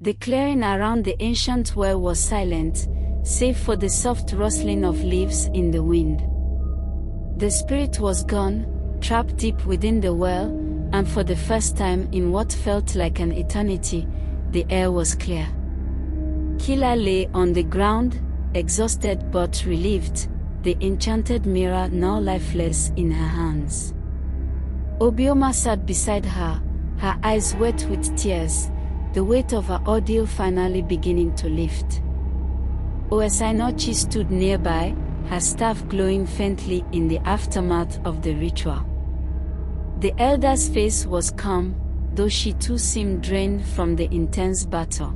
The clearing around the ancient well was silent, save for the soft rustling of leaves in the wind. The spirit was gone, trapped deep within the well, and for the first time in what felt like an eternity, the air was clear. Kila lay on the ground, exhausted but relieved, the enchanted mirror now lifeless in her hands. Obioma sat beside her, her eyes wet with tears, the weight of her ordeal finally beginning to lift. Oesainochi stood nearby, her staff glowing faintly in the aftermath of the ritual. The elder's face was calm, though she too seemed drained from the intense battle.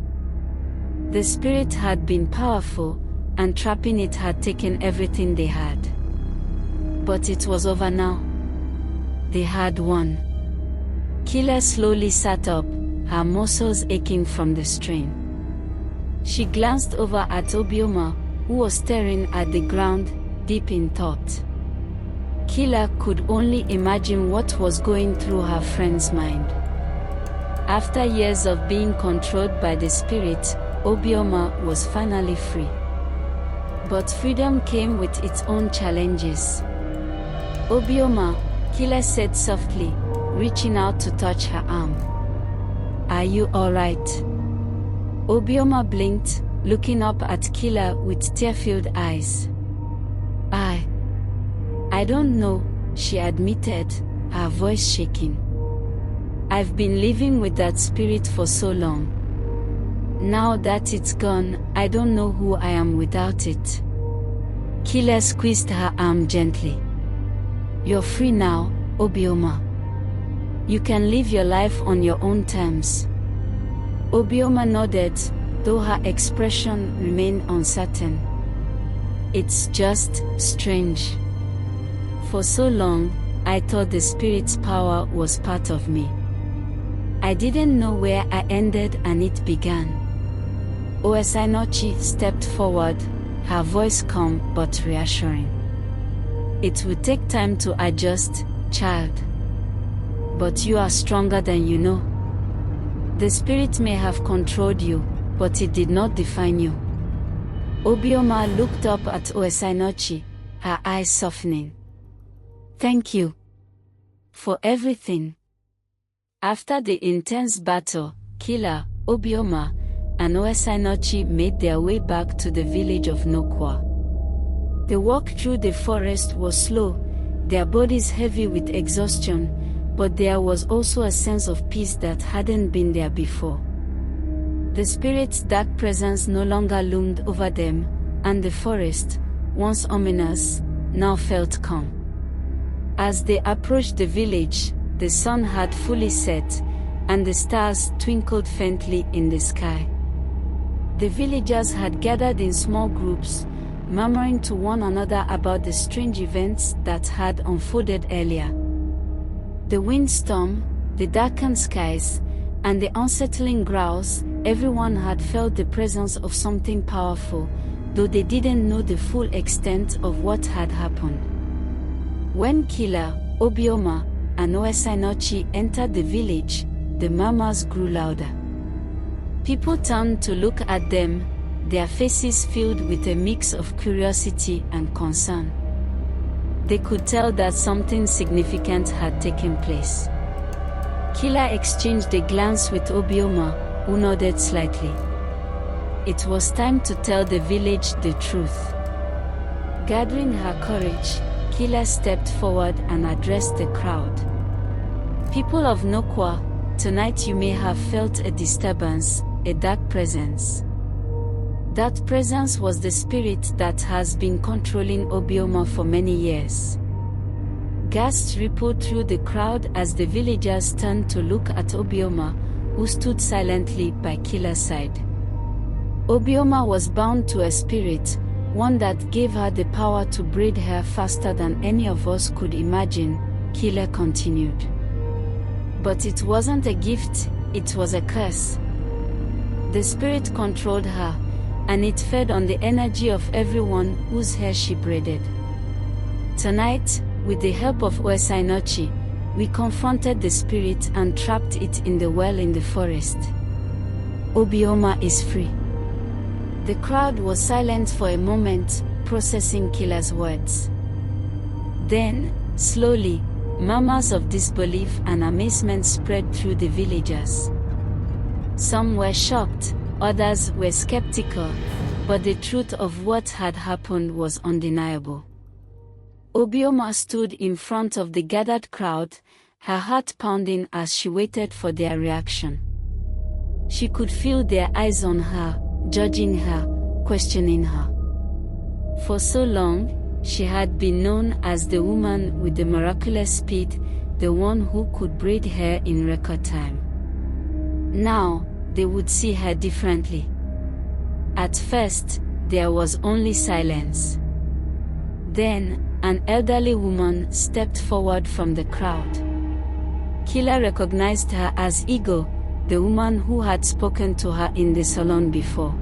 The spirit had been powerful, and trapping it had taken everything they had. But it was over now. They had won. Kila slowly sat up, her muscles aching from the strain. She glanced over at Obioma, who was staring at the ground, deep in thought. Kila could only imagine what was going through her friend's mind. After years of being controlled by the spirit, Obioma was finally free. But freedom came with its own challenges. Obioma, Kila said softly, reaching out to touch her arm. Are you alright? Obioma blinked, looking up at Kila with tear-filled eyes. I don't know, she admitted, her voice shaking. I've been living with that spirit for so long. Now that it's gone, I don't know who I am without it. Kila squeezed her arm gently. You're free now, Obioma. You can live your life on your own terms. Obioma nodded, though her expression remained uncertain. It's just strange. For so long, I thought the spirit's power was part of me. I didn't know where I ended and it began. Oesainochi stepped forward, her voice calm but reassuring. It will take time to adjust, child. But you are stronger than you know. The spirit may have controlled you, but it did not define you. Obioma looked up at Oesainochi, her eyes softening. Thank you for everything. After the intense battle, Kila, Obioma, and Oesainochi made their way back to the village of Nokwa. The walk through the forest was slow, their bodies heavy with exhaustion, but there was also a sense of peace that hadn't been there before. The spirit's dark presence no longer loomed over them, and the forest, once ominous, now felt calm. As they approached the village, the sun had fully set, and the stars twinkled faintly in the sky. The villagers had gathered in small groups, murmuring to one another about the strange events that had unfolded earlier. The windstorm, the darkened skies, and the unsettling growls, everyone had felt the presence of something powerful, though they didn't know the full extent of what had happened. When Kila, Obioma, and Oesainochi entered the village, the murmurs grew louder. People turned to look at them, their faces filled with a mix of curiosity and concern. They could tell that something significant had taken place. Kila exchanged a glance with Obioma, who nodded slightly. It was time to tell the village the truth. Gathering her courage, Kila stepped forward and addressed the crowd. People of Nokwa, tonight you may have felt a disturbance, a dark presence. That presence was the spirit that has been controlling Obioma for many years. Gasps rippled through the crowd as the villagers turned to look at Obioma, who stood silently by Kila's side. Obioma was bound to a spirit, one that gave her the power to braid hair faster than any of us could imagine, Kila continued. But it wasn't a gift, it was a curse. The spirit controlled her, and it fed on the energy of everyone whose hair she braided. Tonight, with the help of Oesainochi, we confronted the spirit and trapped it in the well in the forest. Obioma is free. The crowd was silent for a moment, processing Kila's words. Then, slowly, murmurs of disbelief and amazement spread through the villagers. Some were shocked, others were skeptical, but the truth of what had happened was undeniable. Obioma stood in front of the gathered crowd, her heart pounding as she waited for their reaction. She could feel their eyes on her, judging her, questioning her. For so long, she had been known as the woman with the miraculous speed, the one who could braid hair in record time. Now, they would see her differently. At first, there was only silence. Then, an elderly woman stepped forward from the crowd. Kila recognized her as Ego, the woman who had spoken to her in the salon before.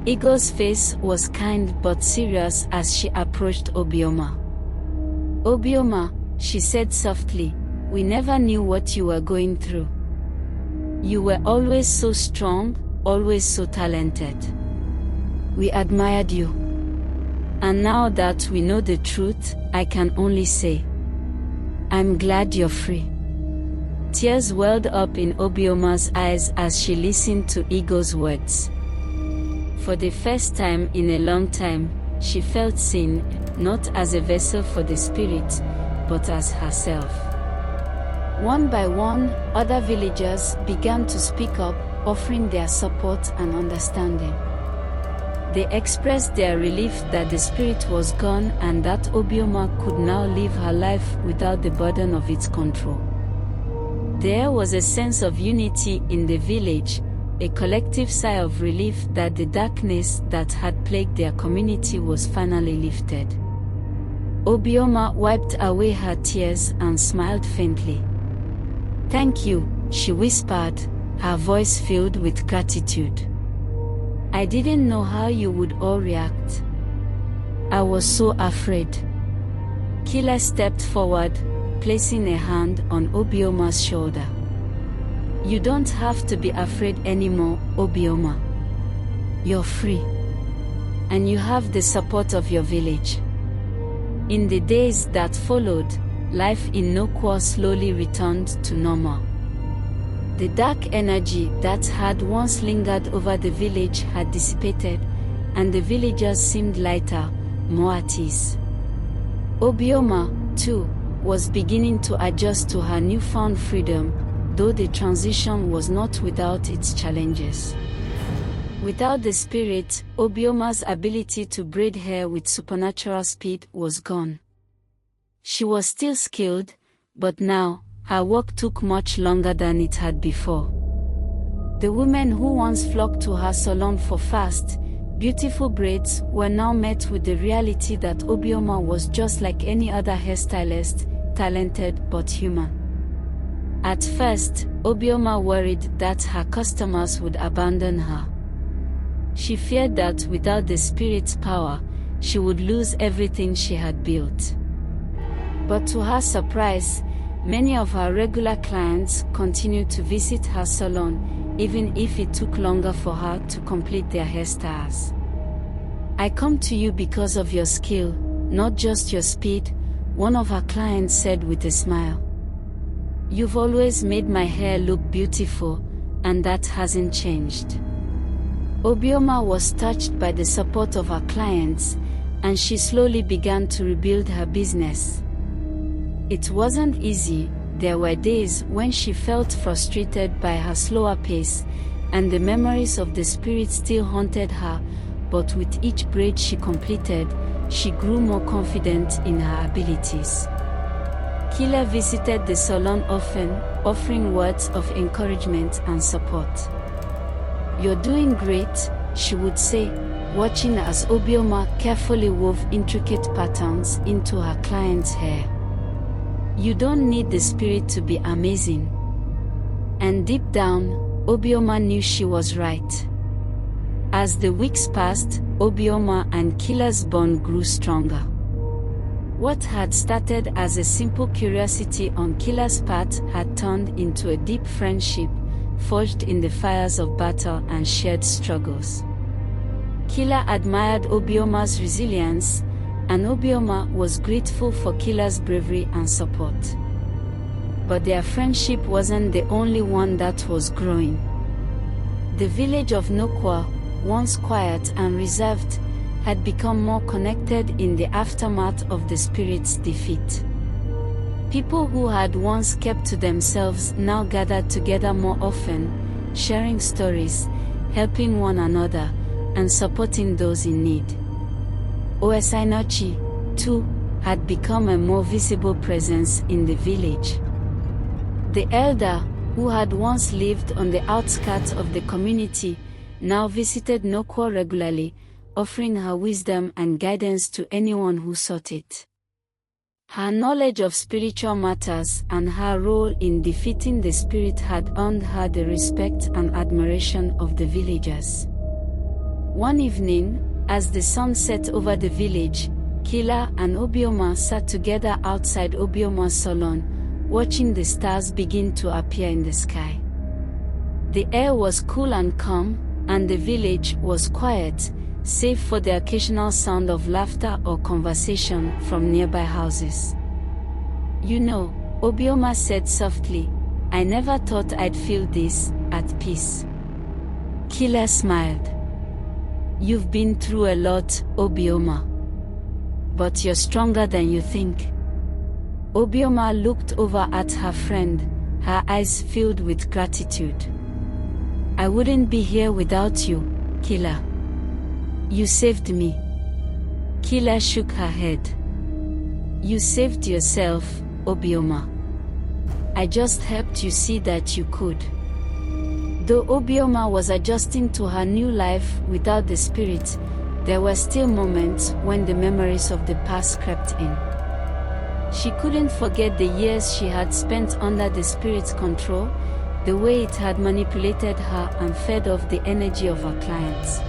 Ego's face was kind but serious as she approached Obioma. "Obioma," she said softly, "we never knew what you were going through. You were always so strong, always so talented. We admired you. And now that we know the truth, I can only say, I'm glad you're free." Tears welled up in Obioma's eyes as she listened to Ego's words. For the first time in a long time, she felt seen, not as a vessel for the spirit, but as herself. One by one, other villagers began to speak up, offering their support and understanding. They expressed their relief that the spirit was gone and that Obioma could now live her life without the burden of its control. There was a sense of unity in the village, a collective sigh of relief that the darkness that had plagued their community was finally lifted. Obioma wiped away her tears and smiled faintly. "Thank you," she whispered, her voice filled with gratitude. "I didn't know how you would all react. I was so afraid." Kila stepped forward, placing a hand on Obioma's shoulder. "You don't have to be afraid anymore, Obioma. You're free. And you have the support of your village." In the days that followed, life in Nokwa slowly returned to normal. The dark energy that had once lingered over the village had dissipated, and the villagers seemed lighter, more at ease. Obioma, too, was beginning to adjust to her newfound freedom, though the transition was not without its challenges. Without the spirit, Obioma's ability to braid hair with supernatural speed was gone. She was still skilled, but now, her work took much longer than it had before. The women who once flocked to her salon for fast, beautiful braids were now met with the reality that Obioma was just like any other hairstylist, talented but human. At first, Obioma worried that her customers would abandon her. She feared that without the spirit's power, she would lose everything she had built. But to her surprise, many of her regular clients continued to visit her salon, even if it took longer for her to complete their hairstyles. "I come to you because of your skill, not just your speed," one of her clients said with a smile. "You've always made my hair look beautiful, and that hasn't changed." Obioma was touched by the support of her clients, and she slowly began to rebuild her business. It wasn't easy. There were days when she felt frustrated by her slower pace, and the memories of the spirit still haunted her, but with each braid she completed, she grew more confident in her abilities. Kila visited the salon often, offering words of encouragement and support. "You're doing great," she would say, watching as Obioma carefully wove intricate patterns into her client's hair. "You don't need the spirit to be amazing." And deep down, Obioma knew she was right. As the weeks passed, Obioma and Kila's bond grew stronger. What had started as a simple curiosity on Kila's part had turned into a deep friendship, forged in the fires of battle and shared struggles. Kila admired Obioma's resilience, and Obioma was grateful for Kila's bravery and support. But their friendship wasn't the only one that was growing. The village of Nokwa, once quiet and reserved, had become more connected in the aftermath of the spirit's defeat. People who had once kept to themselves now gathered together more often, sharing stories, helping one another, and supporting those in need. Oesainochi, too, had become a more visible presence in the village. The elder, who had once lived on the outskirts of the community, now visited Nokwa regularly, offering her wisdom and guidance to anyone who sought it. Her knowledge of spiritual matters and her role in defeating the spirit had earned her the respect and admiration of the villagers. One evening, as the sun set over the village, Kila and Obioma sat together outside Obioma's salon, watching the stars begin to appear in the sky. The air was cool and calm, and the village was quiet, save for the occasional sound of laughter or conversation from nearby houses. "You know," Obioma said softly, "I never thought I'd feel this, at peace." Kila smiled. "You've been through a lot, Obioma. But you're stronger than you think." Obioma looked over at her friend, her eyes filled with gratitude. "I wouldn't be here without you, Kila. You saved me." Kila shook her head. "You saved yourself, Obioma. I just helped you see that you could." Though Obioma was adjusting to her new life without the spirit, there were still moments when the memories of the past crept in. She couldn't forget the years she had spent under the spirit's control, the way it had manipulated her and fed off the energy of her clients.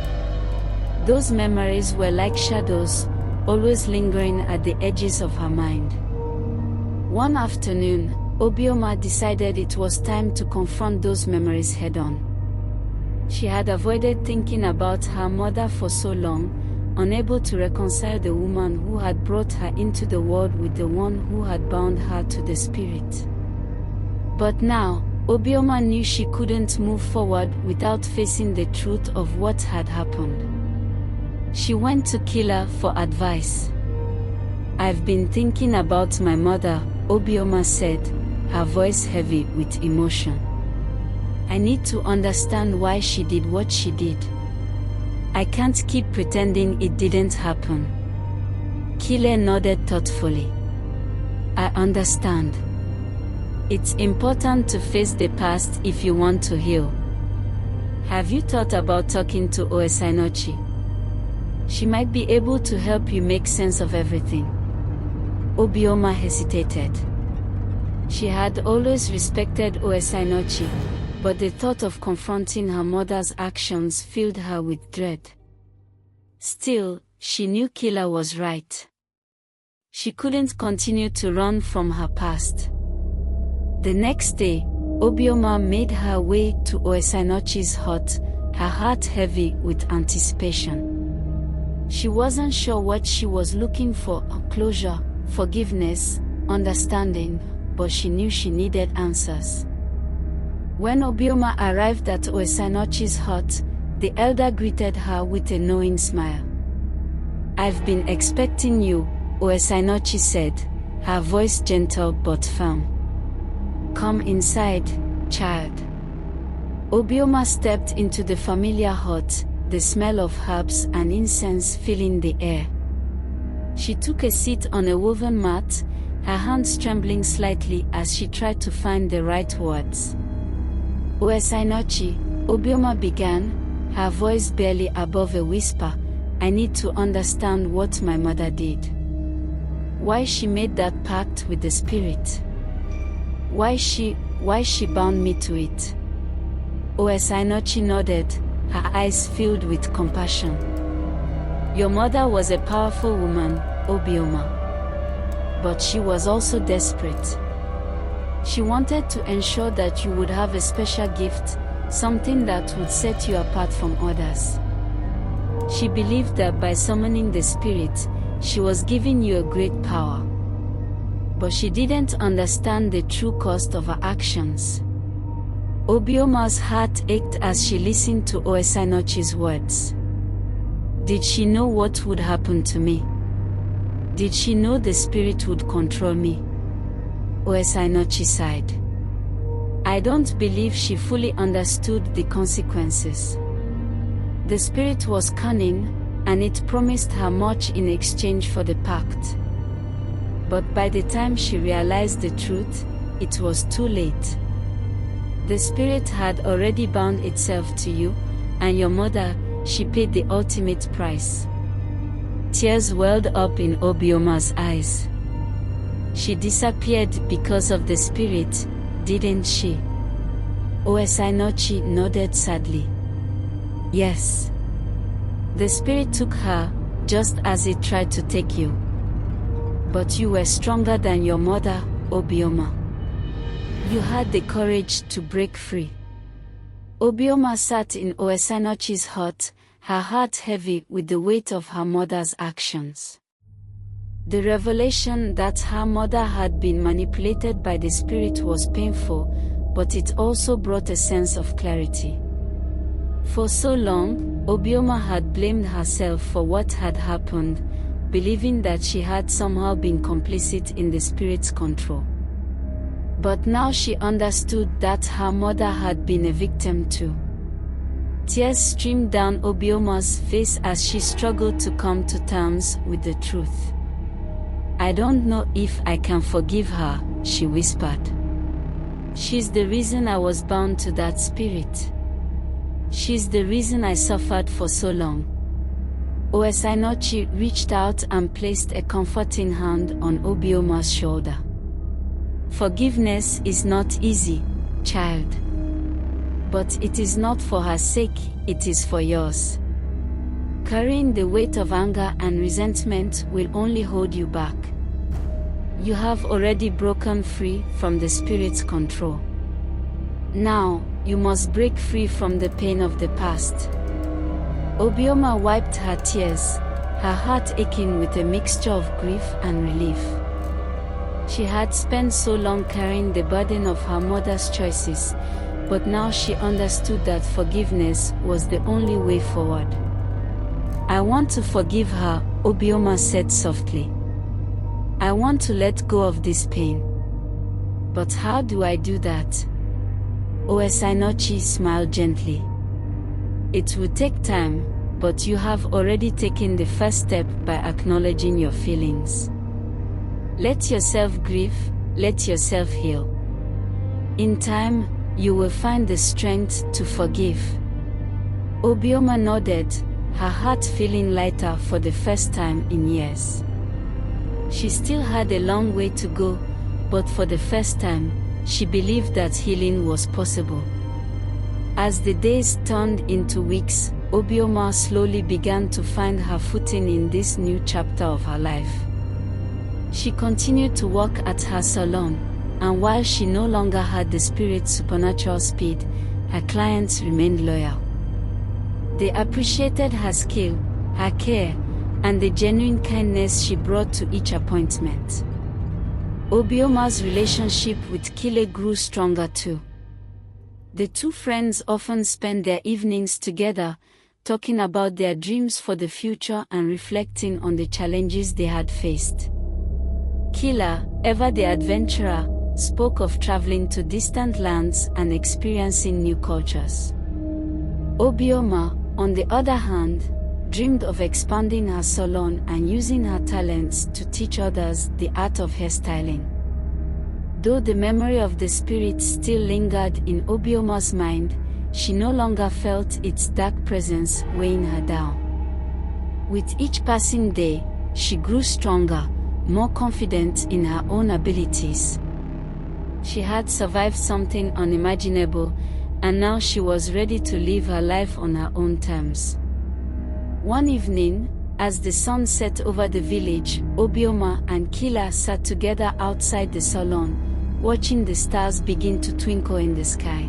Those memories were like shadows, always lingering at the edges of her mind. One afternoon, Obioma decided it was time to confront those memories head-on. She had avoided thinking about her mother for so long, unable to reconcile the woman who had brought her into the world with the one who had bound her to the spirit. But now, Obioma knew she couldn't move forward without facing the truth of what had happened. She went to Kila for advice. "I've been thinking about my mother," Obioma said, her voice heavy with emotion. "I need to understand why she did what she did. I can't keep pretending it didn't happen." Kila nodded thoughtfully. "I understand. It's important to face the past if you want to heal. Have you thought about talking to Oesainochi? She might be able to help you make sense of everything." Obioma hesitated. She had always respected Oesainochi, but the thought of confronting her mother's actions filled her with dread. Still, she knew Kila was right. She couldn't continue to run from her past. The next day, Obioma made her way to Oesainochi's hut, her heart heavy with anticipation. She wasn't sure what she was looking for: closure, forgiveness, understanding, but she knew she needed answers. When Obioma arrived at Oesainochi's hut, the elder greeted her with a knowing smile. "I've been expecting you," Oesainochi said, her voice gentle but firm. "Come inside, child." Obioma stepped into the familiar hut, the smell of herbs and incense filling the air. She took a seat on a woven mat, her hands trembling slightly as she tried to find the right words. "Oesainochi," Obioma began, her voice barely above a whisper, "I need to understand what my mother did. Why she made that pact with the spirit. Why she bound me to it." Oesainochi nodded, her eyes filled with compassion. "Your mother was a powerful woman, Obioma. But she was also desperate. She wanted to ensure that you would have a special gift, something that would set you apart from others. She believed that by summoning the spirit, she was giving you a great power. But she didn't understand the true cost of her actions. Obioma's heart ached as she listened to Oesainochi's words. Did she know what would happen to me? Did she know the spirit would control me? Oesainochi sighed. I don't believe she fully understood the consequences. The spirit was cunning, and it promised her much in exchange for the pact. But by the time she realized the truth, it was too late. The spirit had already bound itself to you, and your mother, she paid the ultimate price. Tears welled up in Obioma's eyes. She disappeared because of the spirit, didn't she? Oesainochi nodded sadly. Yes. The spirit took her, just as it tried to take you. But you were stronger than your mother, Obioma. You had the courage to break free. Obioma sat in Oesainochi's hut, her heart heavy with the weight of her mother's actions. The revelation that her mother had been manipulated by the spirit was painful, but it also brought a sense of clarity. For so long, Obioma had blamed herself for what had happened, believing that she had somehow been complicit in the spirit's control. But now she understood that her mother had been a victim too. Tears streamed down Obioma's face as she struggled to come to terms with the truth. I don't know if I can forgive her, she whispered. She's the reason I was bound to that spirit. She's the reason I suffered for so long. Oesainochi reached out and placed a comforting hand on Obioma's shoulder. Forgiveness is not easy, child. But it is not for her sake, it is for yours. Carrying the weight of anger and resentment will only hold you back. You have already broken free from the spirit's control. Now, you must break free from the pain of the past. Obioma wiped her tears, her heart aching with a mixture of grief and relief. She had spent so long carrying the burden of her mother's choices, but now she understood that forgiveness was the only way forward. I want to forgive her, Obioma said softly. I want to let go of this pain. But how do I do that? Oesainochi smiled gently. It will take time, but you have already taken the first step by acknowledging your feelings. Let yourself grieve, let yourself heal. In time, you will find the strength to forgive. Obioma nodded, her heart feeling lighter for the first time in years. She still had a long way to go, but for the first time, she believed that healing was possible. As the days turned into weeks, Obioma slowly began to find her footing in this new chapter of her life. She continued to work at her salon, and while she no longer had the spirit's supernatural speed, her clients remained loyal. They appreciated her skill, her care, and the genuine kindness she brought to each appointment. Obioma's relationship with Kila grew stronger too. The two friends often spent their evenings together, talking about their dreams for the future and reflecting on the challenges they had faced. Kila, ever the adventurer, spoke of traveling to distant lands and experiencing new cultures. Obioma, on the other hand, dreamed of expanding her salon and using her talents to teach others the art of hairstyling. Though the memory of the spirit still lingered in Obioma's mind, she no longer felt its dark presence weighing her down. With each passing day, she grew stronger, more confident in her own abilities. She had survived something unimaginable, and now she was ready to live her life on her own terms. One evening, as the sun set over the village, Obioma and Kila sat together outside the salon, watching the stars begin to twinkle in the sky.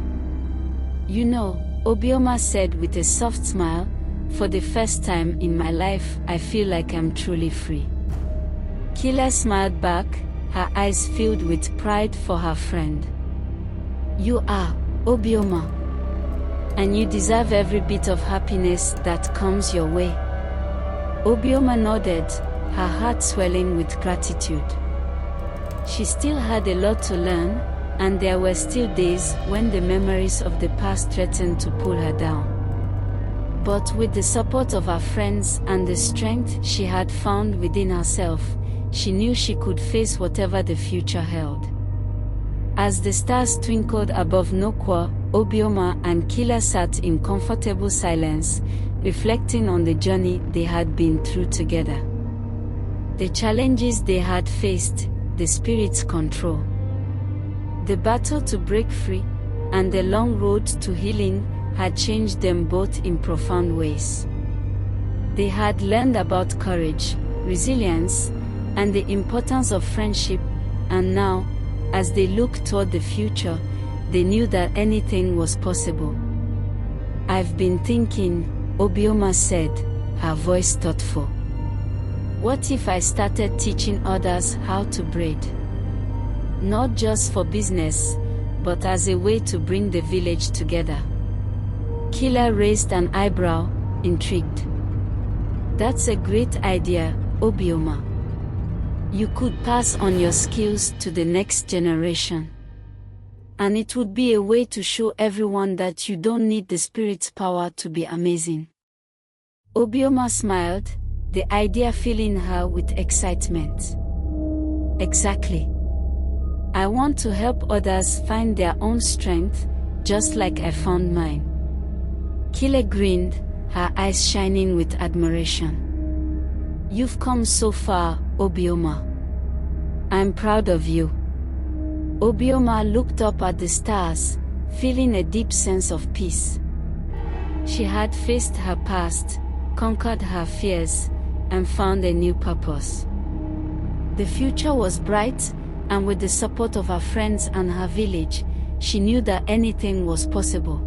You know, Obioma said with a soft smile, for the first time in my life, I feel like I'm truly free. Kila smiled back, her eyes filled with pride for her friend. You are, Obioma. And you deserve every bit of happiness that comes your way. Obioma nodded, her heart swelling with gratitude. She still had a lot to learn, and there were still days when the memories of the past threatened to pull her down. But with the support of her friends and the strength she had found within herself, she knew she could face whatever the future held. As the stars twinkled above Nokwa, Obioma and Kila sat in comfortable silence, reflecting on the journey they had been through together. The challenges they had faced, the spirit's control, the battle to break free, and the long road to healing had changed them both in profound ways. They had learned about courage, resilience, and the importance of friendship, and now, as they looked toward the future, they knew that anything was possible. I've been thinking, Obioma said, her voice thoughtful. What if I started teaching others how to braid? Not just for business, but as a way to bring the village together. Kila raised an eyebrow, intrigued. That's a great idea, Obioma. You could pass on your skills to the next generation. And it would be a way to show everyone that you don't need the spirit's power to be amazing. Obioma smiled, the idea filling her with excitement. Exactly. I want to help others find their own strength, just like I found mine. Kila grinned, her eyes shining with admiration. You've come so far, Obioma. I'm proud of you. Obioma looked up at the stars, feeling a deep sense of peace. She had faced her past, conquered her fears, and found a new purpose. The future was bright, and with the support of her friends and her village, she knew that anything was possible.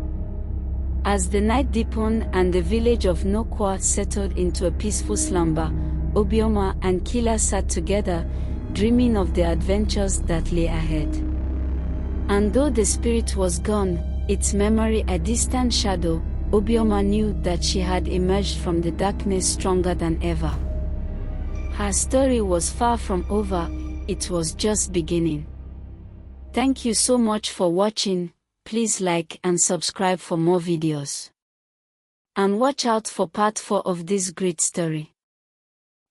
As the night deepened and the village of Nokwa settled into a peaceful slumber, Obioma and Kila sat together, dreaming of the adventures that lay ahead. And though the spirit was gone, its memory a distant shadow, Obioma knew that she had emerged from the darkness stronger than ever. Her story was far from over, it was just beginning. Thank you so much for watching. Please like and subscribe for more videos. And watch out for part 4 of this great story.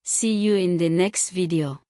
See you in the next video.